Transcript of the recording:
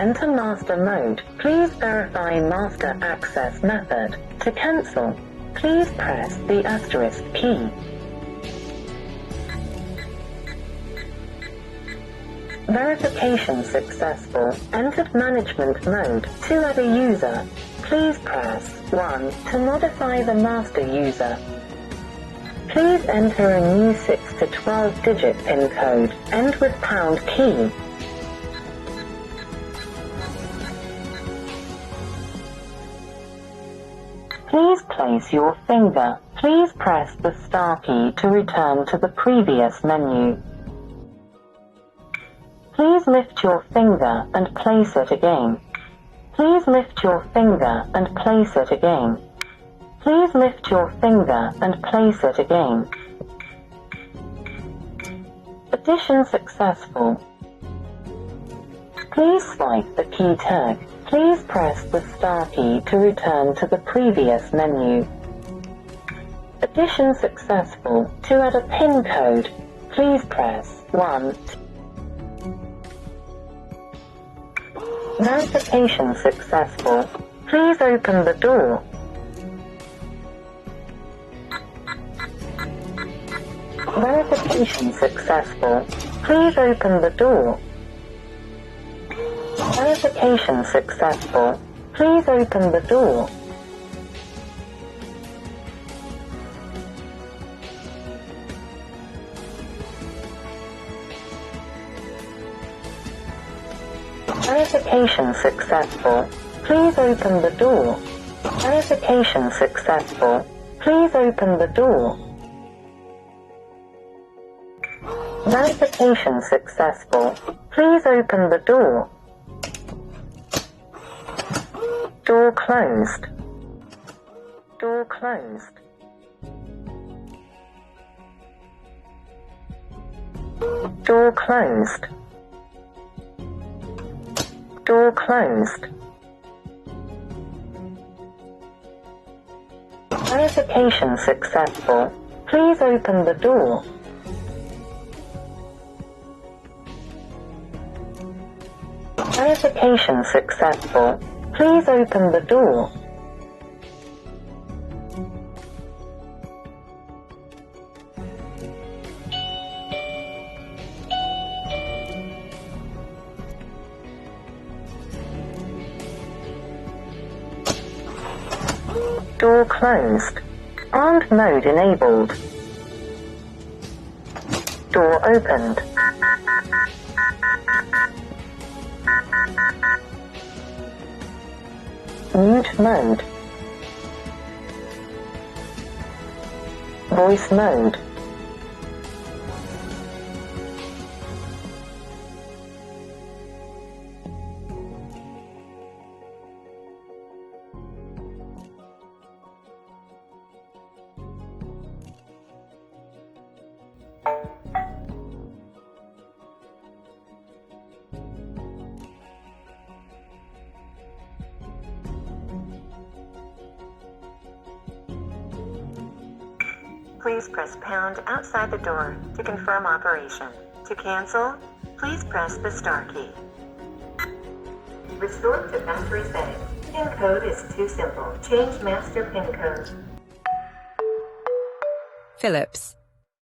enter master mode. Please verify master access method. To cancel, please press the asterisk key. Verification successful. Entered management mode. To add a user, please press 1. To modify the master user, please enter a new 6 to 12 digit PIN code. End with pound key. Please place your finger. Please press the star key to return to the previous menu. Please lift your finger and place it again. Please lift your finger and place it again. Please lift your finger and place it again. Addition successful. Please swipe the key tag. Please press the star key to return to the previous menu. Addition successful. To add a PIN code, please press 1. Verification successful. Please open the door. Verification successful. Please open the door. Verification successful. Please open the door. Verification successful. Please open the door. Verification successful. Please open the door. Verification successful. Please open the door. Door closed. Door closed. Door closed. Door closed. Verification successful. Please open the door. Verification successful. Please open the door. Door closed. Armed mode enabled. Door opened. Mute mode. Voice mode. Please press pound outside the door to confirm operation. To cancel, please press the star key. Restore to factory settings. PIN code is too simple. Change master PIN code. Philips.